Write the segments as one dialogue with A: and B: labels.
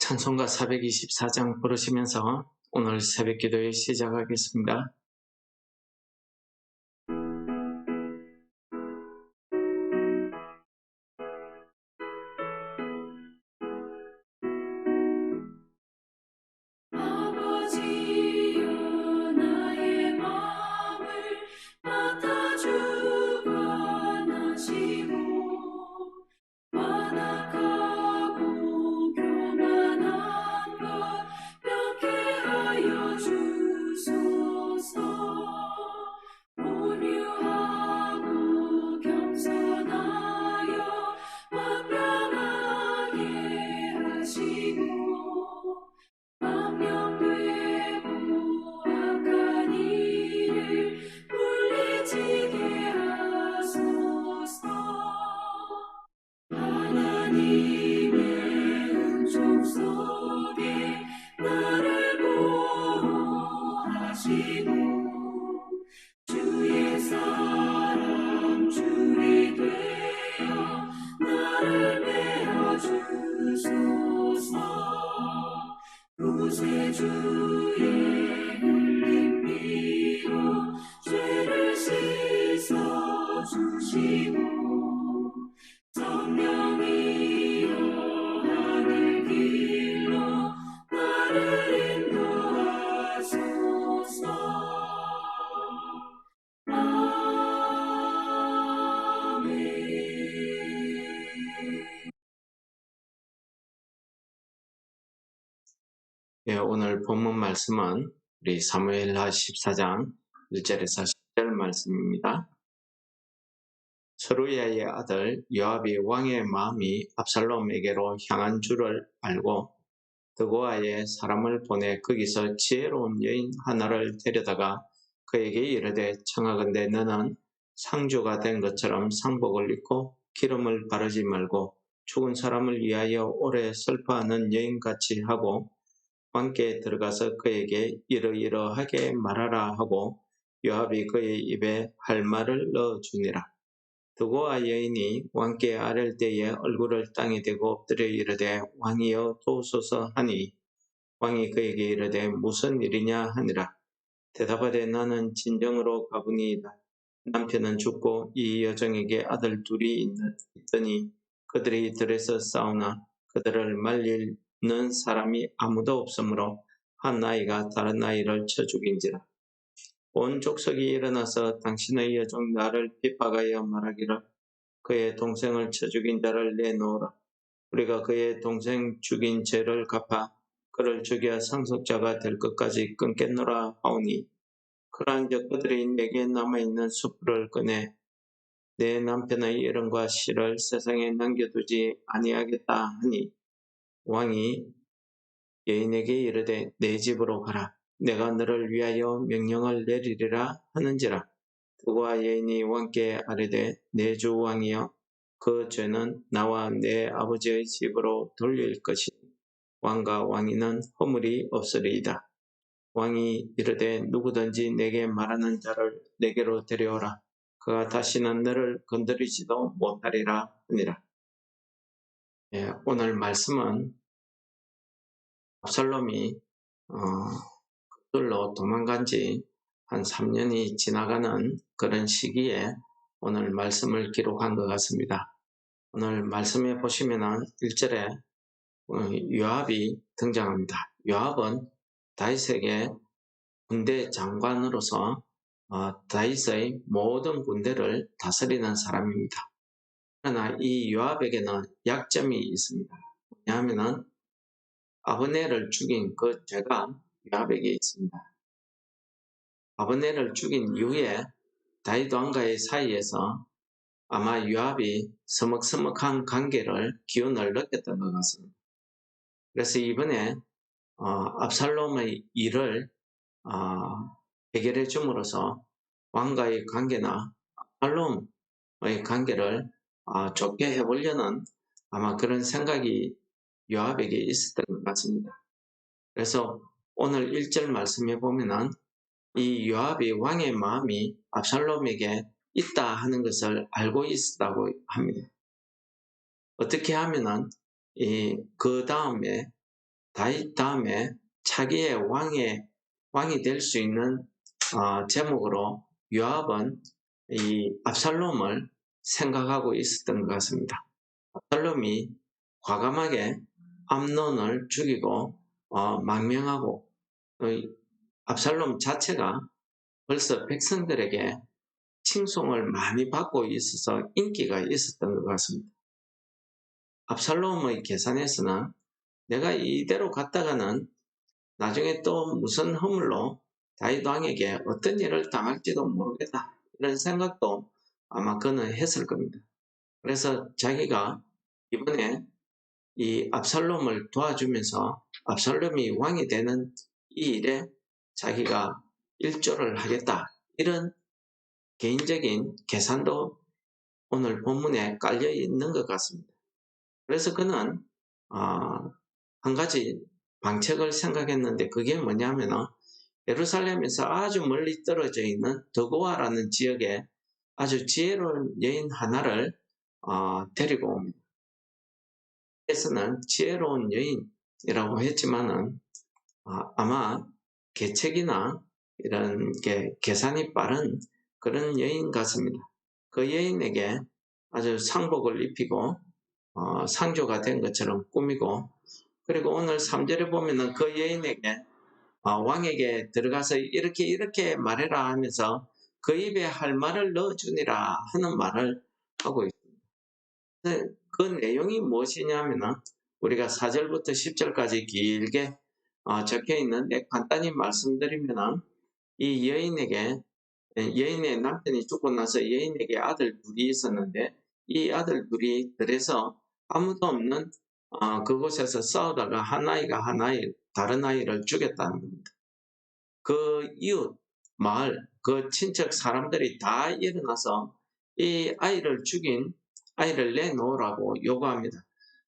A: 찬송가 424장 부르시면서 오늘 새벽 기도에 시작하겠습니다. 오늘 본문 말씀은 우리 사무엘하 14장 1절에서 10절 말씀입니다. 서루야의 아들 요압이 왕의 마음이 압살롬에게로 향한 줄을 알고 드고아에 사람을 보내 거기서 지혜로운 여인 하나를 데려다가 그에게 이르되 청하건대 너는 상주가 된 것처럼 상복을 입고 기름을 바르지 말고 죽은 사람을 위하여 오래 슬퍼하는 여인같이 하고 왕께 들어가서 그에게 이러이러하게 말하라 하고 요압이 그의 입에 할 말을 넣어주니라. 드고아 여인이 왕께 아랠 때에 얼굴을 땅에 대고 엎드려 이르되 왕이여 도우소서 하니 왕이 그에게 이르되 무슨 일이냐 하니라. 대답하되 나는 진정으로 가보니이다. 남편은 죽고 이 여종에게 아들 둘이 있더니 그들이 들에서 싸우나 그들을 말리는 사람이 아무도 없으므로 한 나이가 다른 나이를 쳐 죽인지라. 온 족속이 일어나서 당신의 여종 나를 핍박하여 말하기를 그의 동생을 쳐 죽인 자를 내놓으라. 우리가 그의 동생 죽인 죄를 갚아 그를 죽여 상속자가 될 것까지 끊겠노라 하오니 그러한즉 그들이 내게 남아있는 숯불을 꺼내 내 남편의 이름과 시를 세상에 남겨두지 아니하겠다 하니 왕이 여인에게 이르되 내 집으로 가라. 내가 너를 위하여 명령을 내리리라 하는지라. 드고아 여인이 왕께 아뢰되 내 주 왕이여 그 죄는 나와 내 아버지의 집으로 돌릴 것이니 왕과 왕위는 허물이 없으리이다. 왕이 이르되 누구든지 내게 말하는 자를 내게로 데려오라. 그가 다시는 너를 건드리지도 못하리라 하니라. 오늘 말씀은 압살롬이 그들로 도망간 지 한 3년이 지나가는 그런 시기에 오늘 말씀을 기록한 것 같습니다. 오늘 말씀에 보시면은 1절에 요압이 등장합니다. 요압은 다윗에게 군대 장관으로서 다윗의 모든 군대를 다스리는 사람입니다. 그러나 이 요압에게는 약점이 있습니다. 왜냐하면 아브넬을 죽인 그 죄가 요압에게 있습니다. 아브넬을 죽인 이후에 다윗 왕과의 사이에서 아마 요압이 서먹서먹한 기운을 느꼈던 것 같습니다. 그래서 이번에 압살롬의 일을 해결해 줌으로써 왕과의 관계나 압살롬의 관계를 좋게 해보려는 아마 그런 생각이 요압에게 있었던 것 같습니다. 그래서 오늘 1절 말씀해 보면은 이 요압이 왕의 마음이 압살롬에게 있다 하는 것을 알고 있었다고 합니다. 어떻게 하면은 그 다음에 다윗 다음에 차기의 왕이 될 수 있는 제목으로 요압은 이 압살롬을 생각하고 있었던 것 같습니다. 압살롬이 과감하게 암논을 죽이고 망명하고 압살롬 자체가 벌써 백성들에게 칭송을 많이 받고 있어서 인기가 있었던 것 같습니다. 압살롬의 계산에서는 내가 이대로 갔다가는 나중에 또 무슨 허물로 다윗 왕에게 어떤 일을 당할지도 모르겠다. 이런 생각도 아마 그는 했을 겁니다. 그래서 자기가 이번에 이 압살롬을 도와주면서 압살롬이 왕이 되는 이 일에 자기가 일조를 하겠다. 이런 개인적인 계산도 오늘 본문에 깔려 있는 것 같습니다. 그래서 그는 한 가지 방책을 생각했는데 그게 뭐냐면은 예루살렘에서 아주 멀리 떨어져 있는 드고아라는 지역에 아주 지혜로운 여인 하나를 데리고 옵니다. 에서는 지혜로운 여인이라고 했지만은 아마 계책이나 이런 게 계산이 빠른 그런 여인 같습니다. 그 여인에게 아주 상복을 입히고 상조가 된 것처럼 꾸미고 그리고 오늘 3절에 보면은 그 여인에게 왕에게 들어가서 이렇게 말해라 하면서 그 입에 할 말을 넣어주니라 하는 말을 하고 있습니다. 그 내용이 무엇이냐면은 우리가 4절부터 10절까지 길게 적혀 있는데 간단히 말씀드리면은 이 여인의 남편이 죽고 나서 여인에게 아들 둘이 있었는데 이 아들 둘이 들에서 아무도 없는 그곳에서 싸우다가 한 아이가 다른 아이를 죽였다는 겁니다. 그 이웃, 마을, 그 친척 사람들이 다 일어나서 이 아이를 죽인 아이를 내놓으라고 요구합니다.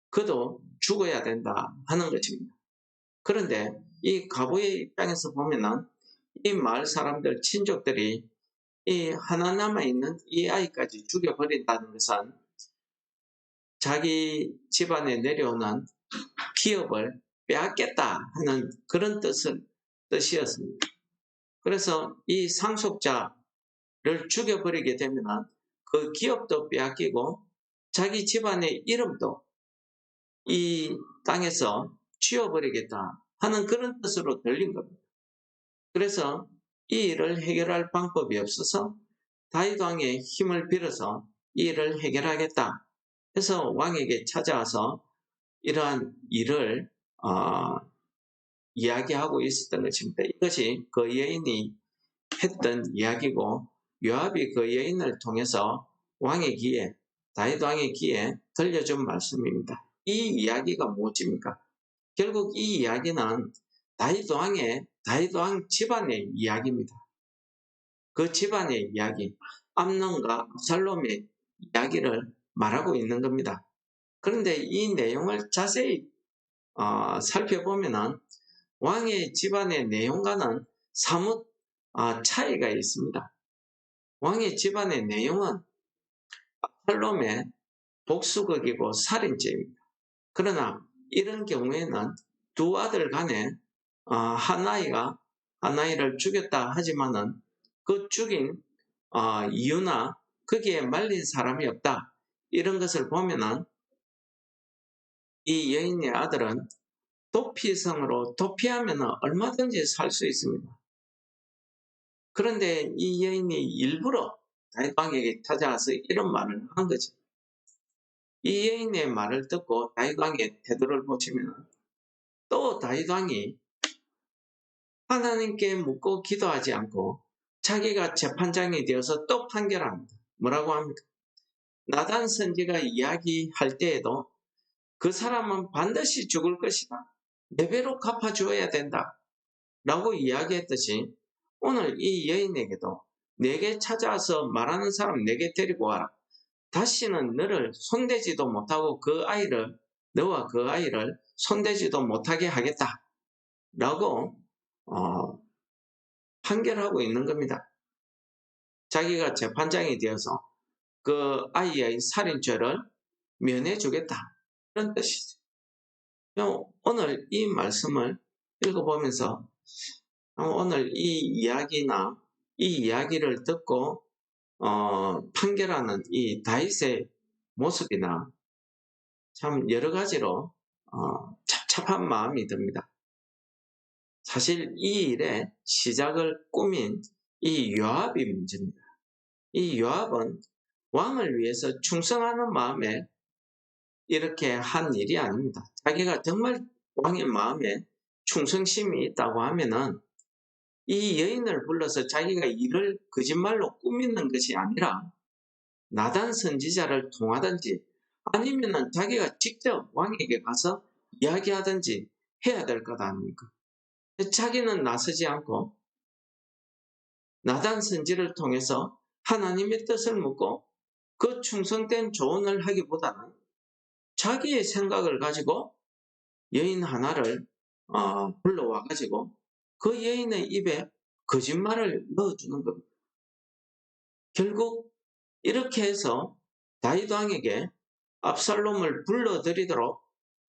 A: 그도 죽어야 된다 하는 것입니다. 그런데 이 가부의 입장에서 보면은 이 마을 사람들, 친족들이 이 하나 남아있는 이 아이까지 죽여버린다는 것은 자기 집안에 내려오는 기업을 빼앗겠다 하는 그런 뜻이었습니다. 그래서 이 상속자를 죽여버리게 되면 그 기업도 빼앗기고 자기 집안의 이름도 이 땅에서 치워버리겠다 하는 그런 뜻으로 들린 겁니다. 그래서 이 일을 해결할 방법이 없어서 다윗 왕의 힘을 빌어서 이 일을 해결하겠다 해서 왕에게 찾아와서 이러한 일을 이야기하고 있었던 것입니다. 이것이 그 여인이 했던 이야기고 요압이 그 여인을 통해서 다윗 왕의 귀에 들려준 말씀입니다. 이 이야기가 무엇입니까? 결국 이 이야기는 다윗 왕 집안의 이야기입니다. 그 집안의 이야기, 암논과 압살롬의 이야기를 말하고 있는 겁니다. 그런데 이 내용을 자세히 살펴보면 왕의 집안의 내용과는 사뭇 차이가 있습니다. 왕의 집안의 내용은 압살롬의 복수극이고 살인죄입니다. 그러나 이런 경우에는 두 아들 간에 한 아이를 죽였다 하지만은 그 죽인 이유나 거기에 말린 사람이 없다. 이런 것을 보면은 이 여인의 아들은 도피성으로 도피하면 얼마든지 살 수 있습니다. 그런데 이 여인이 일부러 다윗 왕에게 찾아와서 이런 말을 한 거죠. 이 여인의 말을 듣고 다윗 왕의 태도를 보시면 또 다윗 왕이 하나님께 묻고 기도하지 않고 자기가 재판장이 되어서 또 판결합니다. 뭐라고 합니까? 나단 선지가 이야기할 때에도 그 사람은 반드시 죽을 것이다. 네 배로 갚아주어야 된다. 라고 이야기했듯이 오늘 이 여인에게도 내게 찾아와서 말하는 사람 내게 데리고 와라. 다시는 너를 손대지도 못하고 너와 그 아이를 손대지도 못하게 하겠다. 라고 판결하고 있는 겁니다. 자기가 재판장이 되어서 그 아이의 살인죄를 면해주겠다. 그런 뜻이죠. 오늘 이 말씀을 읽어보면서 오늘 이 이야기를 듣고 판결하는 이 다윗의 모습이나 참 여러 가지로 찹찹한 마음이 듭니다. 사실 이 일의 시작을 꾸민 이 요압이 문제입니다. 이 요압은 왕을 위해서 충성하는 마음에 이렇게 한 일이 아닙니다. 자기가 정말 왕의 마음에 충성심이 있다고 하면은 이 여인을 불러서 자기가 일을 거짓말로 꾸미는 것이 아니라 나단 선지자를 통하든지 아니면은 자기가 직접 왕에게 가서 이야기하든지 해야 될 것 아닙니까? 자기는 나서지 않고 나단 선지를 통해서 하나님의 뜻을 묻고 그 충성된 조언을 하기보다는 자기의 생각을 가지고 여인 하나를 불러와가지고 그 여인의 입에 거짓말을 넣어주는 겁니다. 결국 이렇게 해서 다윗 왕에게 압살롬을 불러들이도록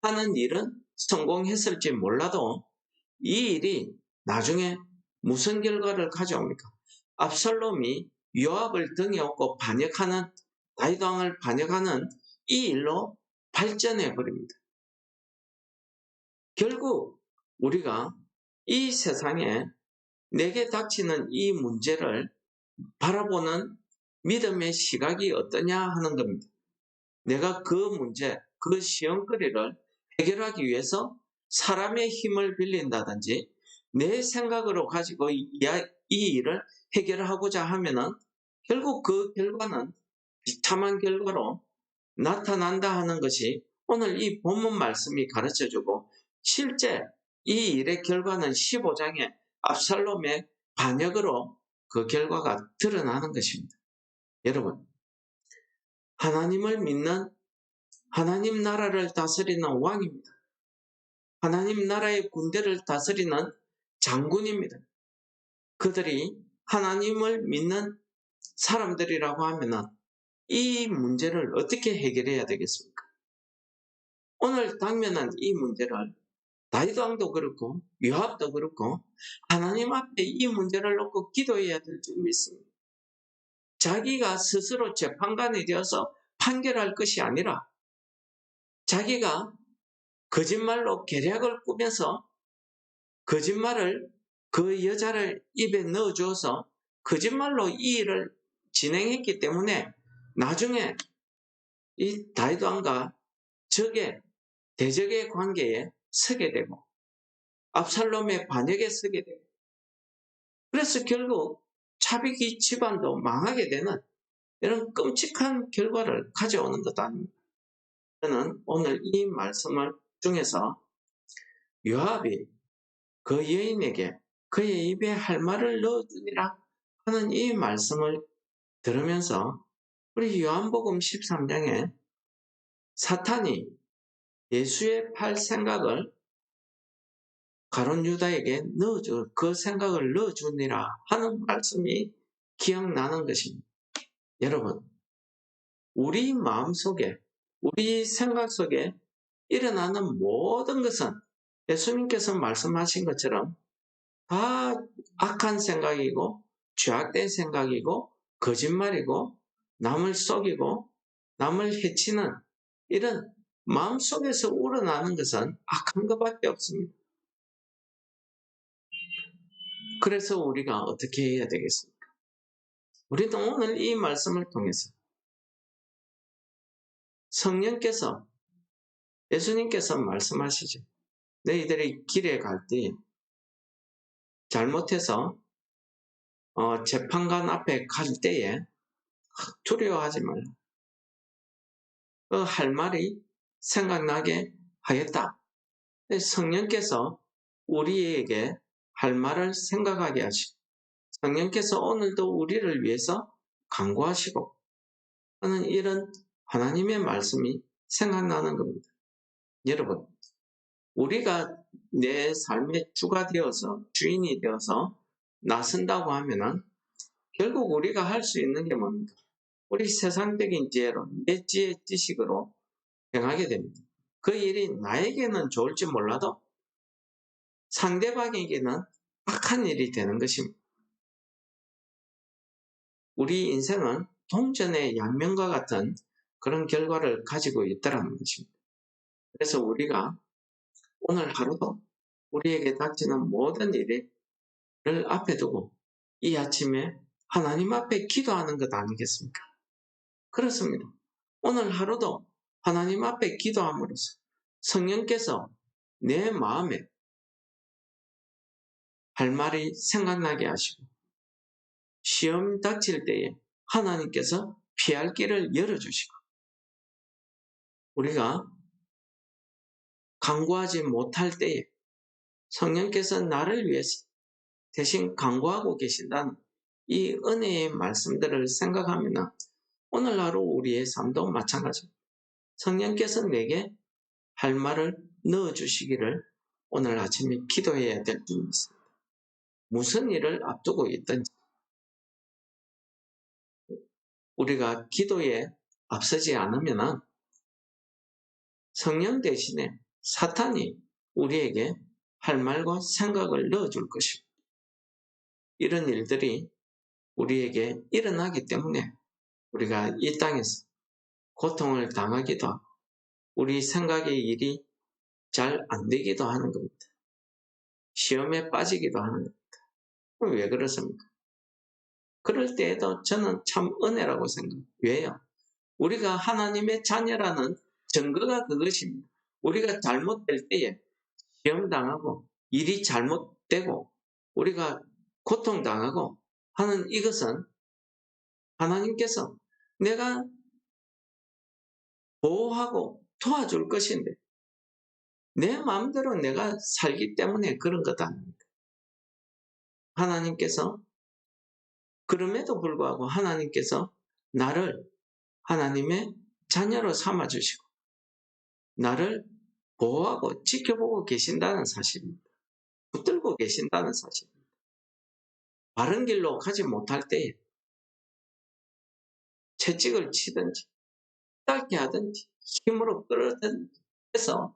A: 하는 일은 성공했을지 몰라도 이 일이 나중에 무슨 결과를 가져옵니까? 압살롬이 요압을 등에 업고 반역하는 다윗 왕을 반역하는 이 일로 발전해 버립니다. 결국 우리가 이 세상에 내게 닥치는 이 문제를 바라보는 믿음의 시각이 어떠냐 하는 겁니다. 내가 그 문제, 그 시험거리를 해결하기 위해서 사람의 힘을 빌린다든지 내 생각으로 가지고 이 일을 해결하고자 하면은 결국 그 결과는 비참한 결과로 나타난다 하는 것이 오늘 이 본문 말씀이 가르쳐주고 실제 이 일의 결과는 15장의 압살롬의 반역으로 그 결과가 드러나는 것입니다. 여러분, 하나님을 믿는 하나님 나라를 다스리는 왕입니다. 하나님 나라의 군대를 다스리는 장군입니다. 그들이 하나님을 믿는 사람들이라고 하면 이 문제를 어떻게 해결해야 되겠습니까? 오늘 당면한 이 문제를 다윗 왕도 그렇고 요압도 그렇고 하나님 앞에 이 문제를 놓고 기도해야 될 줄 믿습니다. 자기가 스스로 재판관이 되어서 판결할 것이 아니라 자기가 거짓말로 계략을 꾸며서 거짓말을 그 여자를 입에 넣어주어서 거짓말로 이 일을 진행했기 때문에 나중에 이 다윗 왕과 대적의 관계에 서게 되고 압살롬의 반역에 서게 되고 그래서 결국 차비기 집안도 망하게 되는 이런 끔찍한 결과를 가져오는 것 아닙니까? 저는 오늘 이 말씀을 중에서 요압이 그 여인에게 그의 입에 할 말을 넣어주니라 하는 이 말씀을 들으면서 우리 요한복음 13장에 사탄이 예수의 팔 생각을 가룟 유다에게 그 생각을 넣어주니라 하는 말씀이 기억나는 것입니다. 여러분, 우리 마음속에, 우리 생각 속에 일어나는 모든 것은 예수님께서 말씀하신 것처럼 다 악한 생각이고 죄악된 생각이고 거짓말이고 남을 속이고 남을 해치는 이런 마음속에서 우러나는 것은 악한 것밖에 없습니다. 그래서 우리가 어떻게 해야 되겠습니까? 우리도 오늘 이 말씀을 통해서 성령께서 예수님께서 말씀하시죠. 너희들이 길에 갈 때 잘못해서 재판관 앞에 갈 때에 두려워하지 말라. 할 말이 생각나게 하였다. 성령께서 우리에게 할 말을 생각하게 하시고 성령께서 오늘도 우리를 위해서 간구하시고 하는 이런 하나님의 말씀이 생각나는 겁니다. 여러분, 우리가 내 삶의 주가 되어서 주인이 되어서 나선다고 하면은 결국 우리가 할 수 있는 게 뭡니까? 우리 세상적인 지혜로 내 지혜 지식으로 행하게 됩니다. 그 일이 나에게는 좋을지 몰라도 상대방에게는 악한 일이 되는 것입니다. 우리 인생은 동전의 양면과 같은 그런 결과를 가지고 있다는 것입니다. 그래서 우리가 오늘 하루도 우리에게 닥치는 모든 일을 앞에 두고 이 아침에 하나님 앞에 기도하는 것 아니겠습니까? 그렇습니다. 오늘 하루도 하나님 앞에 기도함으로써 성령께서 내 마음에 할 말이 생각나게 하시고 시험 닥칠 때에 하나님께서 피할 길을 열어주시고 우리가 간구하지 못할 때에 성령께서 나를 위해서 대신 간구하고 계신다는 이 은혜의 말씀들을 생각하면 오늘 하루 우리의 삶도 마찬가지입니다. 성령께서 내게 할 말을 넣어주시기를 오늘 아침에 기도해야 될 줄 믿습니다. 무슨 일을 앞두고 있든지 우리가 기도에 앞서지 않으면 성령 대신에 사탄이 우리에게 할 말과 생각을 넣어줄 것입니다. 이런 일들이 우리에게 일어나기 때문에 우리가 이 땅에서 고통을 당하기도 하고 우리 생각의 일이 잘 안 되기도 하는 겁니다. 시험에 빠지기도 하는 겁니다. 왜 그렇습니까? 그럴 때에도 저는 참 은혜라고 생각해요. 왜요? 우리가 하나님의 자녀라는 증거가 그것입니다. 우리가 잘못될 때에 시험당하고 일이 잘못되고 우리가 고통당하고 하는 이것은 하나님께서 내가 보호하고 도와줄 것인데 내 마음대로 내가 살기 때문에 그런 것 아닙니다. 하나님께서 그럼에도 불구하고 하나님께서 나를 하나님의 자녀로 삼아주시고 나를 보호하고 지켜보고 계신다는 사실입니다. 붙들고 계신다는 사실입니다. 바른 길로 가지 못할 때에 채찍을 치든지 짧게 하든지 힘으로 끌어든지 해서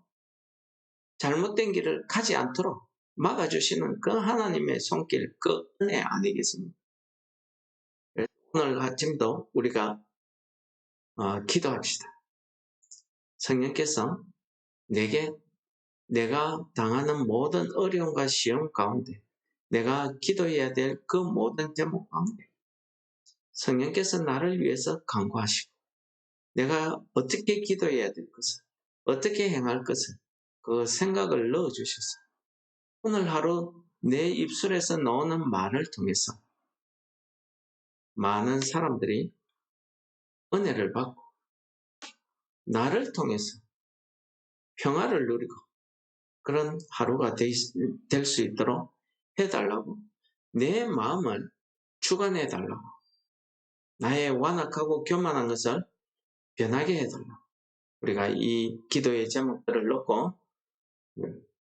A: 잘못된 길을 가지 않도록 막아주시는 그 하나님의 손길, 그 은혜 아니겠습니까? 오늘 아침도 우리가 기도합시다. 성령께서 내게 내가 당하는 모든 어려움과 시험 가운데 내가 기도해야 될 그 모든 제목 가운데 성령께서 나를 위해서 간구하시고 내가 어떻게 기도해야 될 것을 어떻게 행할 것을 그 생각을 넣어주셔서 오늘 하루 내 입술에서 나오는 말을 통해서 많은 사람들이 은혜를 받고 나를 통해서 평화를 누리고 그런 하루가 될 수 있도록 해달라고 내 마음을 주관해달라고 나의 완악하고 교만한 것을 변하게 해달라고 우리가 이 기도의 제목들을 놓고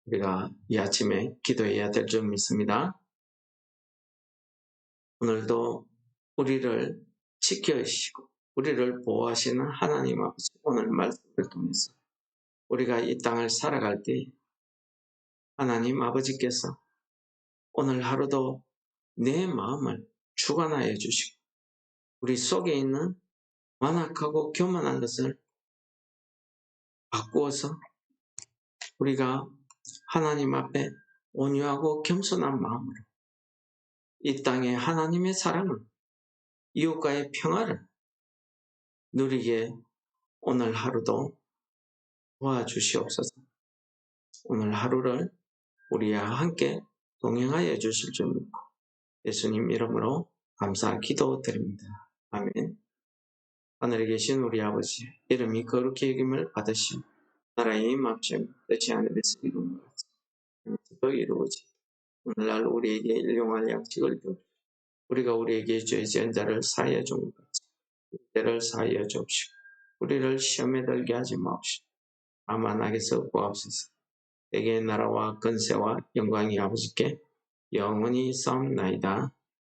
A: 우리가 이 아침에 기도해야 될 줄 믿습니다. 오늘도 우리를 지켜주시고 우리를 보호하시는 하나님 아버지 오늘 말씀을 통해서 우리가 이 땅을 살아갈 때 하나님 아버지께서 오늘 하루도 내 마음을 주관하여 주시고 우리 속에 있는 완악하고 교만한 것을 바꾸어서 우리가 하나님 앞에 온유하고 겸손한 마음으로 이 땅에 하나님의 사랑을 이웃과의 평화를 누리게 오늘 하루도 도와주시옵소서. 오늘 하루를 우리와 함께 동행하여 주실 줄 믿고 예수님 이름으로 감사 기도드립니다. 아멘. 하늘에 계신 우리 아버지 이름이 거룩히 여김을 받으시오. 나라의 임합심 뜻이 하늘에서 이루는 것 같이 이루어지. 오늘날 우리에게 일용할 양식을 주옵시고 우리가 우리에게 죄 지은 자를 사하여 준 것 같이 죄를 사하여 주옵시고 우리를 시험에 들게 하지 마옵시고 다만 악에서 구하옵소서. 내게 나라와 권세와 영광이 아버지께 영원히 싸움나이다.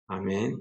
A: 아멘.